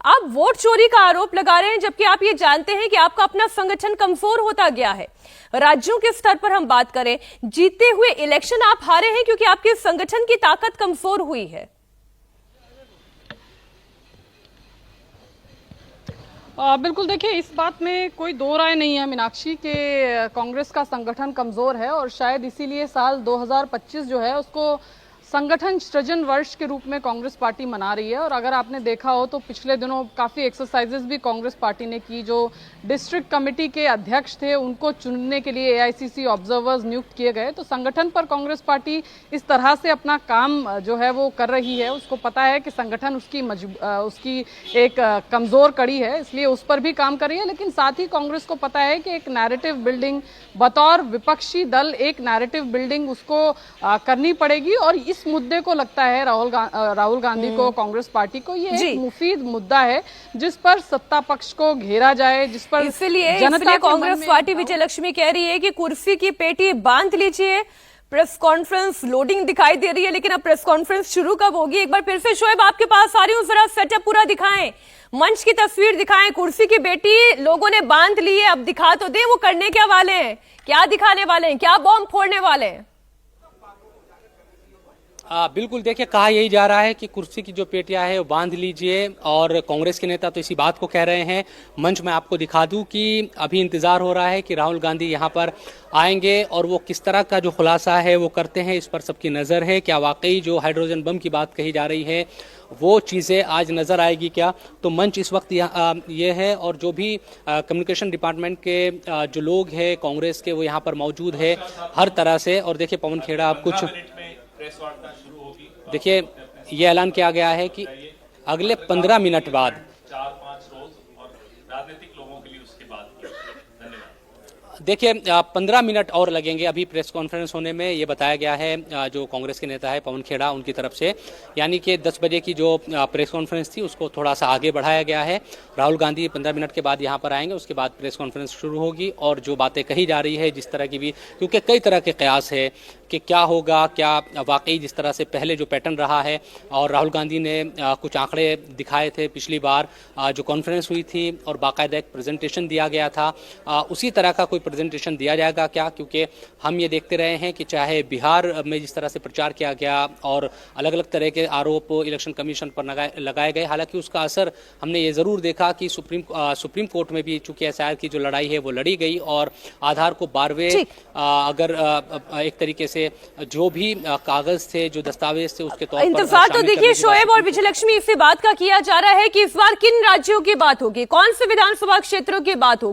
आप वोट चोरी का आरोप लगा रहे हैं, जबकि आप ये जानते हैं कि आपका अपना संगठन कमजोर होता गया है। राज्यों के स्तर पर हम बात करें, जीते हुए इलेक्शन आप हारे हैं क्योंकि आपके संगठन की ताकत कमजोर हुई है। बिल्कुल, देखिए इस बात में कोई दो राय नहीं है मीनाक्षी के कांग्रेस का संगठन कमजोर है और शायद इसीलिए साल 2025 जो है उसको संगठन सृजन वर्ष के रूप में कांग्रेस पार्टी मना रही है। और अगर आपने देखा हो तो पिछले दिनों काफ़ी एक्सरसाइजेस भी कांग्रेस पार्टी ने की। जो डिस्ट्रिक्ट कमेटी के अध्यक्ष थे उनको चुनने के लिए एआईसीसी ऑब्जर्वर्स नियुक्त किए गए। तो संगठन पर कांग्रेस पार्टी इस तरह से अपना काम जो है वो कर रही है। उसको पता है कि संगठन उसकी एक कमज़ोर कड़ी है, इसलिए उस पर भी काम कर रही है। लेकिन साथ ही कांग्रेस को पता है कि एक नैरेटिव बिल्डिंग, बतौर विपक्षी दल एक नैरेटिव बिल्डिंग उसको करनी पड़ेगी। और इस मुद्दे को लगता है राहुल गांधी को, कांग्रेस पार्टी को ये एक मुफीद मुद्दा है जिस पर सत्ता पक्ष को घेरा जाए, जिस पर इसलिए कांग्रेस पार्टी विजय लक्ष्मी कह रही है कि कुर्सी की पेटी बांध लीजिए। प्रेस कॉन्फ्रेंस लोडिंग दिखाई दे रही है, लेकिन अब प्रेस कॉन्फ्रेंस शुरू कब होगी? एक बार फिर से शोएब आपके पास आ रही हूं, जरा सेटअप पूरा दिखाएं, मंच की तस्वीर दिखाएं। कुर्सी की बेटी लोगों ने बांध ली है, अब दिखा तो दे वो करने क्या वाले हैं, क्या दिखाने वाले हैं, क्या बॉम्ब फोड़ने वाले हैं? बिल्कुल, देखिए कहा यही जा रहा है कि कुर्सी की जो पेटियां है वो बांध लीजिए। और कांग्रेस के नेता तो इसी बात को कह रहे हैं। मंच में आपको दिखा दूं कि अभी इंतजार हो रहा है कि राहुल गांधी यहां पर आएंगे और वो किस तरह का जो खुलासा है वो करते हैं, इस पर सबकी नज़र है। क्या वाकई जो हाइड्रोजन बम की बात कही जा रही है वो चीज़ें आज नज़र आएगी क्या? तो मंच इस वक्त ये है और जो भी कम्युनिकेशन डिपार्टमेंट के जो लोग हैं कांग्रेस के वो यहाँ पर मौजूद है हर तरह से। और देखिए पवन खेड़ा, आप कुछ देखिए ये ऐलान किया गया है कि अगले 15 मिनट बाद 4-5 रोज और राजनीतिक लोगों के लिए उसके बाद। देखिए 15 मिनट और लगेंगे अभी प्रेस कॉन्फ्रेंस होने में, ये बताया गया है जो कांग्रेस के नेता है पवन खेड़ा उनकी तरफ से। यानी कि 10 बजे की जो प्रेस कॉन्फ्रेंस थी उसको थोड़ा सा आगे बढ़ाया गया है। राहुल गांधी 15 मिनट के बाद यहाँ पर आएंगे, उसके बाद प्रेस कॉन्फ्रेंस शुरू होगी। और जो बातें कही जा रही है जिस तरह की भी, क्योंकि कई तरह के कयास है कि क्या होगा, क्या वाकई जिस तरह से पहले जो पैटर्न रहा है, और राहुल गांधी ने कुछ आंकड़े दिखाए थे पिछली बार जो कॉन्फ्रेंस हुई थी और बाकायदा एक प्रेजेंटेशन दिया गया था, उसी तरह का कोई प्रेजेंटेशन दिया जाएगा क्या? क्योंकि हम ये देखते रहे हैं कि चाहे बिहार में जिस तरह से प्रचार किया गया और अलग अलग तरह के आरोप इलेक्शन कमीशन पर लगाए गए, हालांकि उसका असर हमने ये ज़रूर देखा कि सुप्रीम कोर्ट में भी चूंकि एसआईआर की जो लड़ाई है वो लड़ी गई और आधार को 12वें अगर एक तरीके से जो भी कागज थे, जो दस्तावेज थे, उसके तौर पर इंतजार तो देखिए शोएब और विजय लक्ष्मी, इसी बात का किया जा रहा है कि इस बार किन राज्यों की बात होगी, कौन से विधानसभा क्षेत्रों की बात होगी।